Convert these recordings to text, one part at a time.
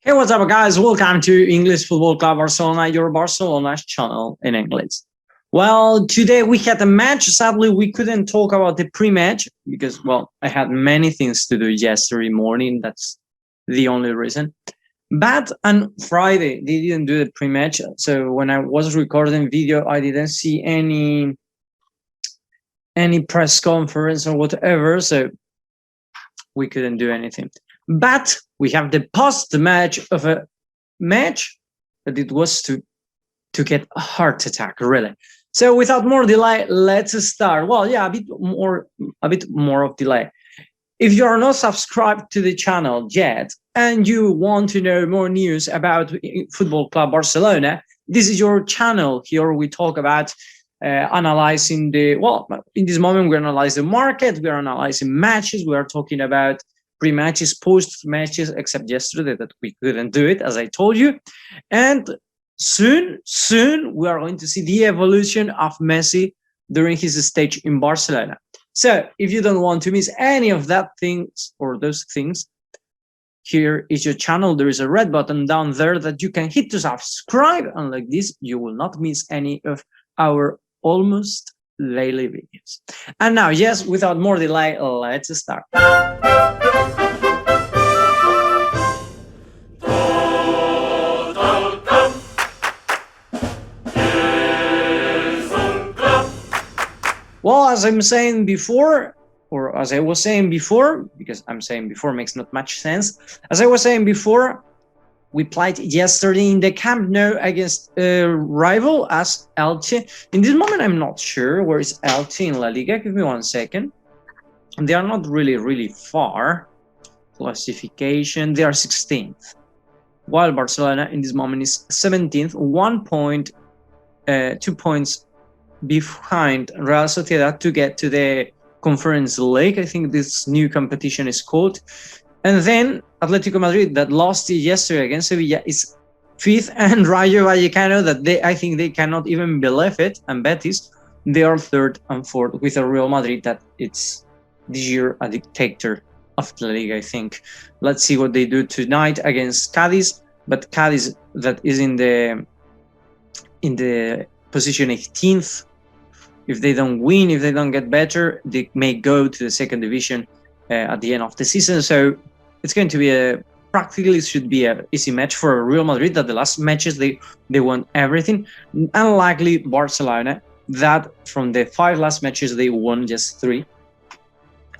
Hey, what's up, guys? Welcome to English Football Club Barcelona, your Barcelona's channel in English. Well, today we had a match. Sadly, we couldn't talk about the pre-match because, well, I had many things to do yesterday morning. That's the only reason. But on Friday, they didn't do the pre-match. So when I was recording video, I didn't see any press conference or whatever. So we couldn't do anything. But we have the post-match of a match that it was to get a heart attack, really. So without more delay, let's start. Well, yeah, a bit more of delay. If you are not subscribed to the channel yet and you want to know more news about Football Club Barcelona, this is your channel. Here we talk about analyzing in this moment we analyze the market, we are analyzing matches, we are talking about pre-matches, post-matches, except yesterday that we couldn't do it, as I told you. And soon, we are going to see the evolution of Messi during his stage in Barcelona. So if you don't want to miss any of those things, here is your channel. There is a red button down there that you can hit to subscribe. And like this, you will not miss any of our almost daily videos. And now, yes, without more delay, let's start. Well, as I'm saying before, or as I was saying before, because I'm saying before makes not much sense. As I was saying before, we played yesterday in the Camp Nou against a rival as ELCHE. In this moment, I'm not sure where is ELCHE in La Liga. Give me 1 second. They are not really far. Classification, they are 16th. While Barcelona in this moment is 17th, 1 point, 2 points behind Real Sociedad to get to the Conference League. I think this new competition is called. And then Atletico Madrid, that lost yesterday against Sevilla, is 5th, and Rayo Vallecano, that I think they cannot even believe it, and Betis, they are 3rd and 4th, with a Real Madrid that it's this year a dictator of the league, I think. Let's see what they do tonight against Cadiz, but Cadiz that is in the position 18th. If they don't win, if they don't get better, they may go to the second division at the end of the season. So it's going to be practically should be an easy match for Real Madrid, that the last matches they won everything. Unlikely Barcelona, that from the 5 last matches they won just 3.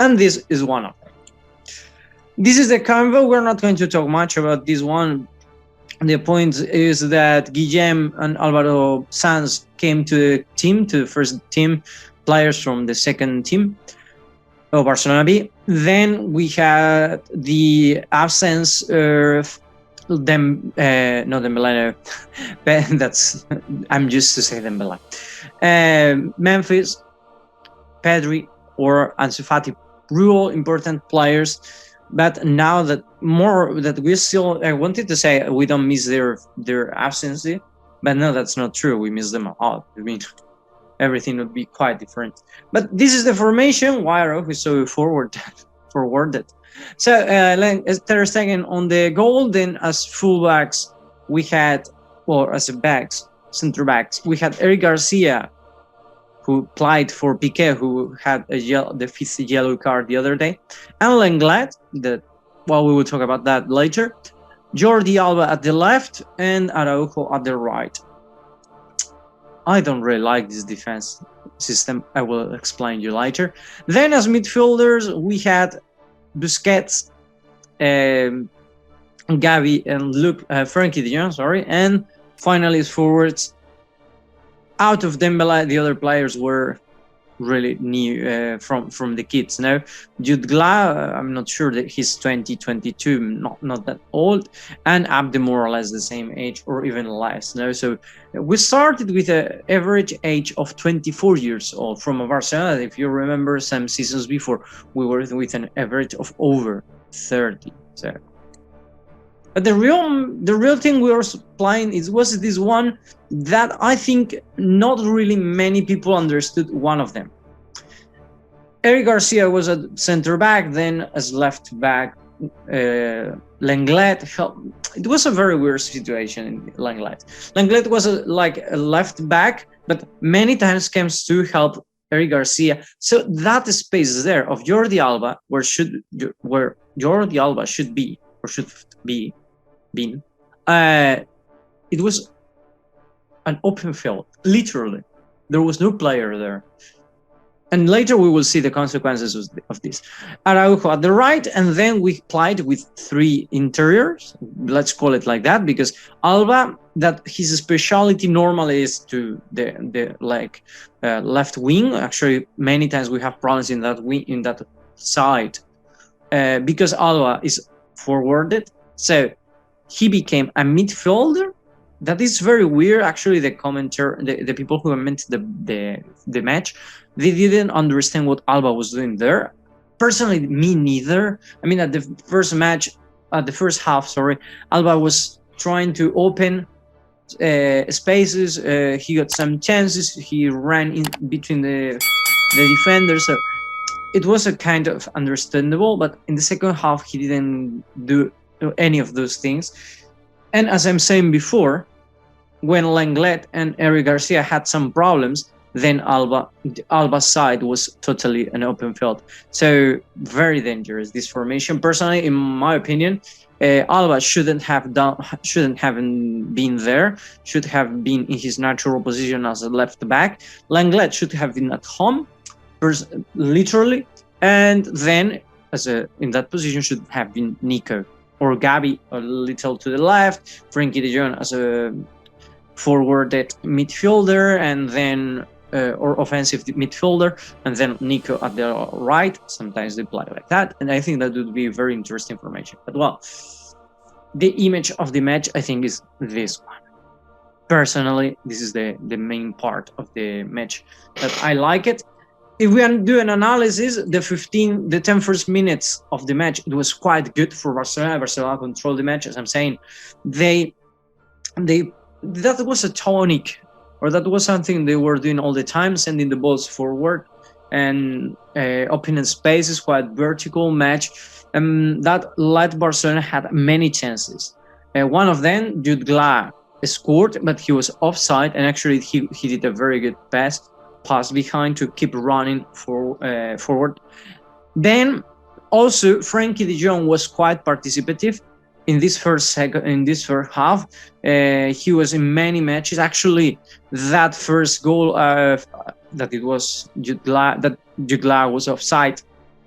And this is one of them. This is the convo. We're not going to talk much about this one. The point is that Guillem and Alvaro Sanz came to the team, to the first team, players from the second team of Barcelona B. Then we had the absence of Dembélé. That's I'm used to say Dembélé. Memphis, Pedri, or Ansu Fati, real important players. But now that we still, I wanted to say we don't miss their absence, but no, that's not true. We miss them a lot. I mean, everything would be quite different. But this is the formation. Wire is so forwarded. So Ter Stegen on the goal. Then as fullbacks we had, or as center backs, we had Eric Garcia, who played for Piqué, who had the 5th yellow card the other day, and Lenglet, we will talk about that later. Jordi Alba at the left and Araujo at the right. I don't really like this defense system. I will explain you later. Then as midfielders, we had Busquets, Gavi, and Frankie de Jong, and finally as forwards, out of Dembélé, the other players were really new from the kids. Now, Jude Gla, I'm not sure that he's 2022, not that old, and Abde more or less the same age or even less. Now, so we started with an average age of 24 years old from Barcelona. If you remember some seasons before, we were with an average of over 30. So. But the real thing we were playing was this one that I think not really many people understood one of them. Eric Garcia was a center back, then as left back Lenglet helped. It was a very weird situation in Lenglet. Lenglet was like a left back, but many times comes to help Eric Garcia. So that space there of Jordi Alba, where Jordi Alba should be or should be been, it was an open field. Literally, there was no player there. And later we will see the consequences of this. Araujo at the right, and then we played with 3 interiors. Let's call it like that, because Alba, that his specialty normally is to the left wing. Actually, many times we have problems in that wing, in that side, because Alba is forwarded. So he became a midfielder. That is very weird. Actually, the people who meant the match, they didn't understand what Alba was doing there. Personally, me neither. I mean, at the first half, Alba was trying to open spaces. He got some chances. He ran in between the defenders. So it was a kind of understandable. But in the second half, he didn't do any of those things. And as I'm saying before, when Lenglet and Eric Garcia had some problems, then Alba's side was totally an open field. So very dangerous, this formation. Personally, in my opinion, Alba shouldn't have been there. Should have been in his natural position as a left back. Lenglet should have been at home, literally, and then in that position should have been Nico or Gavi a little to the left. Frenkie de Jong as a forwarded midfielder, and then or offensive midfielder, and then Nico at the right. Sometimes they play like that, and I think that would be very interesting formation. But well, the image of the match, I think, is this one. Personally, this is the main part of the match that I like it. If we do an analysis, the 10 first minutes of the match, it was quite good for Barcelona. Barcelona controlled the match, as I'm saying. That was a tonic, or that was something they were doing all the time, sending the balls forward and opening spaces, quite vertical match. That let Barcelona had many chances. One of them, Jutgla scored, but he was offside, and actually he did a very good pass behind to keep running forward. Then also Frenkie de Jong was quite participative in this first half. He was in many matches. Actually, that first goal that it was Jutgla was offside.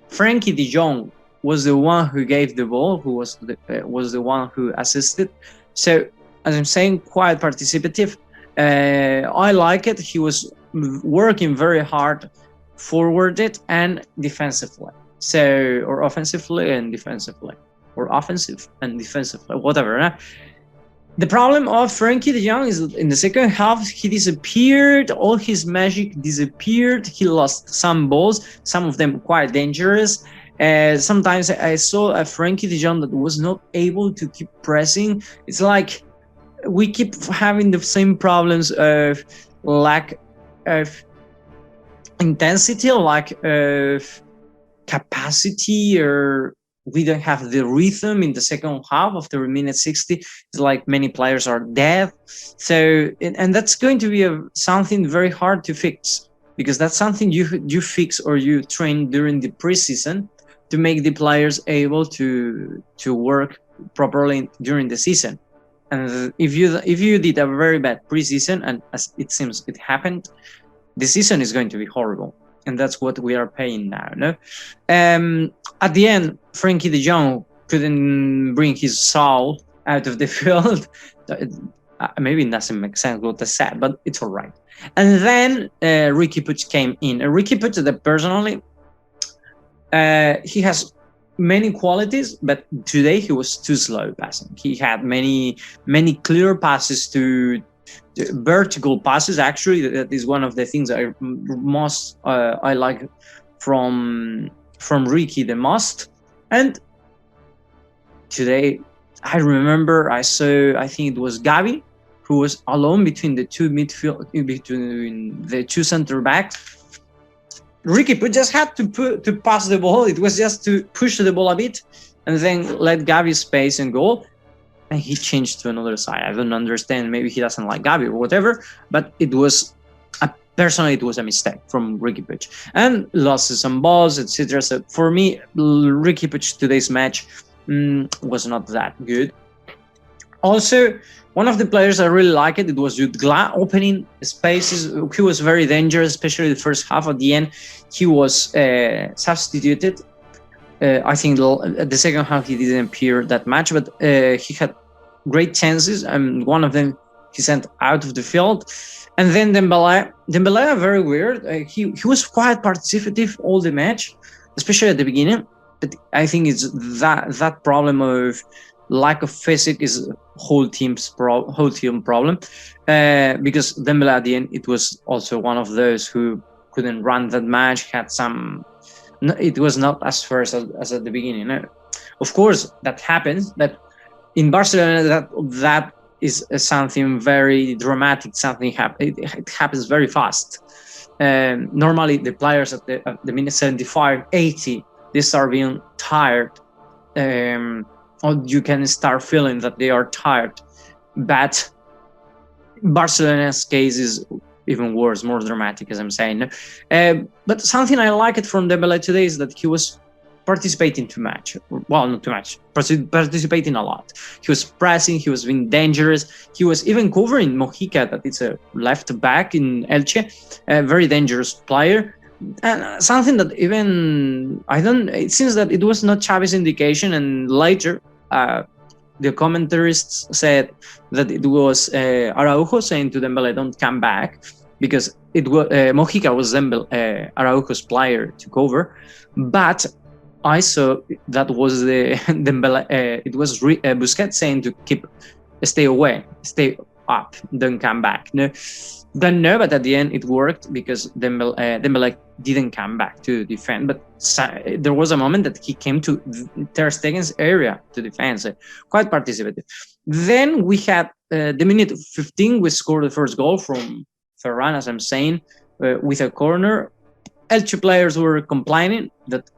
Frenkie de Jong was the one who gave the ball, who was the one who assisted. So, as I'm saying, quite participative. I like it. He was working very hard, forwarded and defensively. So, or offensively and defensively, or offensive and defensively, whatever. The problem of Frenkie de Jong is that in the second half, he disappeared. All his magic disappeared. He lost some balls, some of them quite dangerous. Sometimes I saw a Frenkie de Jong that was not able to keep pressing. It's like we keep having the same problems of lack of intensity, lack of capacity, or we don't have the rhythm in the second half. After minute 60, it's like many players are dead. So, and that's going to be something very hard to fix, because that's something you fix or you train during the preseason to make the players able to work properly during the season. And if you did a very bad preseason, and as it seems it happened, the season is going to be horrible. And that's what we are paying now, no? At the end, Frenkie de Jong couldn't bring his soul out of the field. Maybe it doesn't make sense what I said, but it's all right. And then Riqui Puig came in. Riqui Puig, that personally, he has many qualities, but today he was too slow passing. He had many clear passes to vertical passes. Actually, that is one of the things I most I like from Riqui the most. And today, I remember I think it was Gavi who was alone between the two between the two center backs. Riqui Puig just had to pass the ball. It was just to push the ball a bit, and then let Gavi space and goal, and he changed to another side. I don't understand. Maybe he doesn't like Gavi or whatever, but it was personally, it was a mistake from Riqui Puig, and lost some balls, etc. So for me, Riqui Puig today's match was not that good. Also, one of the players I really liked, it was Jutgla, opening spaces. He was very dangerous, especially the first half. At the end, he was substituted. I think the second half he didn't appear that much, but he had great chances, and one of them he sent out of the field. And then Dembele, very weird. He was quite participative all the match, especially at the beginning. But I think it's that problem of lack of physics is whole team problem. Because Dembele at the end, it was also one of those who couldn't run that match. Had some. It was not as fast as at the beginning. Of course, that happens. But in Barcelona, that is something very dramatic. Something it happens very fast. Normally, the players at the minute 75, 80, they start being tired, or you can start feeling that they are tired. But Barcelona's case is even worse, more dramatic, as I'm saying. But something I liked from Dembele today is that he was participating too much. Well, not too much, participating a lot. He was pressing, he was being dangerous. He was even covering Mojica, that is a left back in Elche, a very dangerous player. And something that even, it seems that it was not Xavi's indication, and later the commentaries said that it was Araujo saying to Dembele, don't come back, because it was Mojica was Araujo's player to cover. But I saw that was the Dembele, it was Busquets saying to stay away, stay up, don't come back. Don't know, but at the end it worked, because Dembele didn't come back to defend. But there was a moment that he came to Ter Stegen's area to defend, so quite participative. Then we had the minute 15, we scored the first goal from Ferran, as I'm saying, with a corner. Elche players were complaining that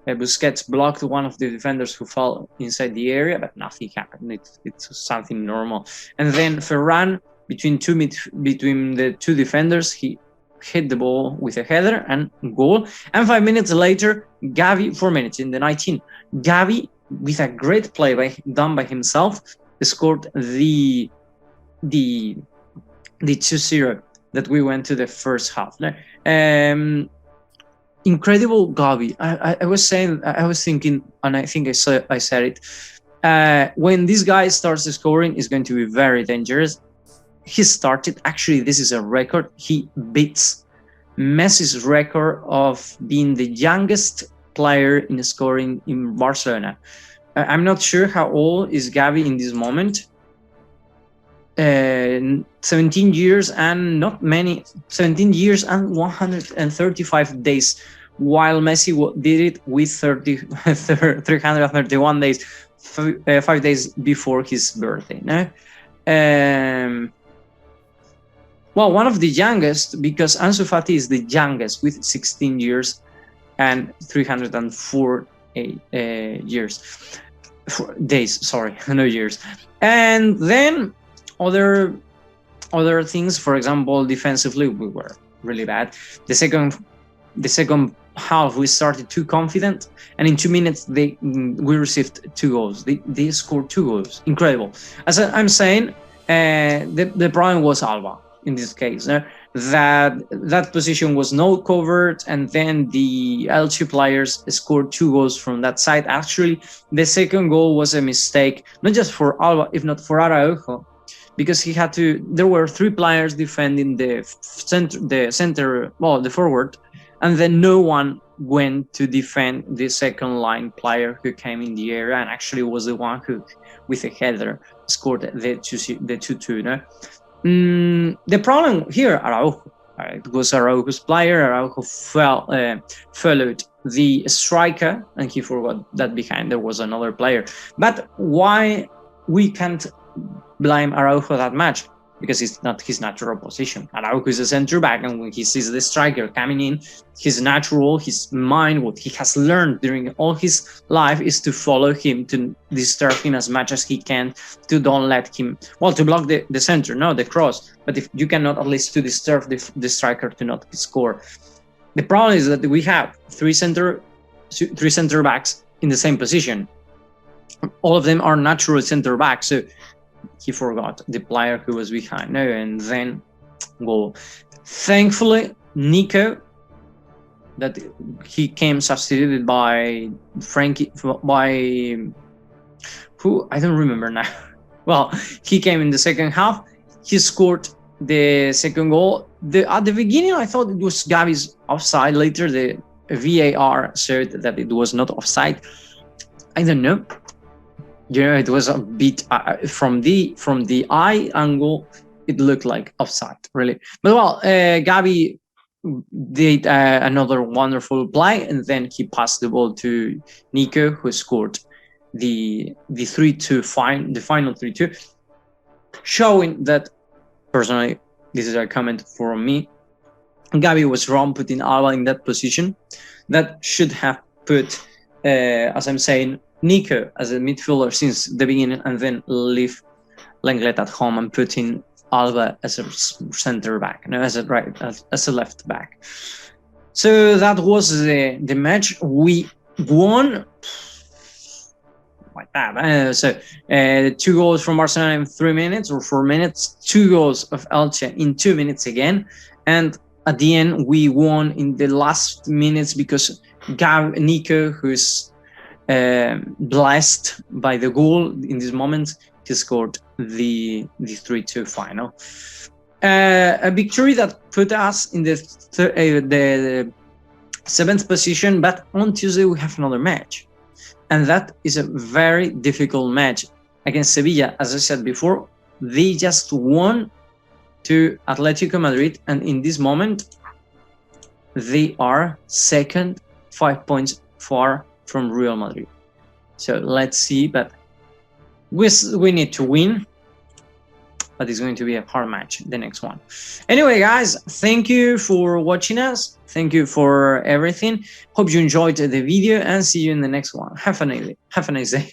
Busquets blocked one of the defenders who fell inside the area, but nothing happened. It's something normal. And then Ferran, between the two defenders, he hit the ball with a header and goal. And 5 minutes later, Gavi, 4 minutes in the 19, Gavi, with a great play done by himself, scored the 2-0 that we went to the first half. Incredible Gavi. I was thinking, and I think I said it. When this guy starts scoring, it's going to be very dangerous. He started, actually, this is a record. He beats Messi's record of being the youngest player in scoring in Barcelona. I'm not sure how old is Gavi in this moment. 17 years and 135 days, while Messi did it with 331 days, 5 days before his birthday. Well, one of the youngest, because Ansu Fati is the youngest with 16 years and 304 years. Days, sorry, no years. And then other things, for example, defensively, we were really bad. The second half, we started too confident, and in 2 minutes, we received 2 goals. They scored 2 goals. Incredible. As I'm saying, the problem was Alba in this case. That position was not covered, and then the Elche players scored 2 goals from that side. Actually, the second goal was a mistake, not just for Alba, if not for Araujo, because there were 3 players defending the forward, and then no one went to defend the second line player who came in the area, and actually was the one who, with a header, scored the 2-2. The problem here, Araujo. It was Araujo's player. Araujo followed the striker, and he forgot that behind there was another player. But why we can't blame Araujo that much? because it's not his natural position. Araujo is a center back, and when he sees the striker coming in, his mind, what he has learned during all his life is to follow him, to disturb him as much as he can, to don't let him, well, to block the center, no, the cross. But if you cannot, at least to disturb the striker to not score. The problem is that we have three center backs in the same position. All of them are natural center backs, so he forgot the player who was behind. No, and then goal. Thankfully, Nico, that he came substituted by Frankie, by who I don't remember now. Well, he came in the second half. He scored the second goal. At the beginning, I thought it was Gavi's offside. Later, the VAR showed that it was not offside. I don't know. You know, it was a bit from the eye angle, it looked like offside, really. But well, Gavi did another wonderful play, and then he passed the ball to Nico, who scored the 3-2 the final 3-2, showing that, personally, this is a comment from me, Gavi was wrong putting Alba in that position. That should have put, as I'm saying, Nico as a midfielder since the beginning, and then leave Lenglet at home and put in Alba as a center back, no, as a left back. So that was the match. We won like that. 2 goals from Barcelona in 3 minutes or 4 minutes, 2 goals of Elche in 2 minutes again, and at the end we won in the last minutes because Nico, who's blessed by the goal in this moment, he scored the 3-2 final. A victory that put us in the 7th position, but on Tuesday we have another match, and that is a very difficult match against Sevilla. As I said before, they just won to Atletico Madrid, and in this moment they are second, 5 points far from Real Madrid. So let's see, but we need to win, but it's going to be a hard match, the next one. Anyway, guys, thank you for watching us. Thank you for everything. Hope you enjoyed the video, and see you in the next one. Have a nice day.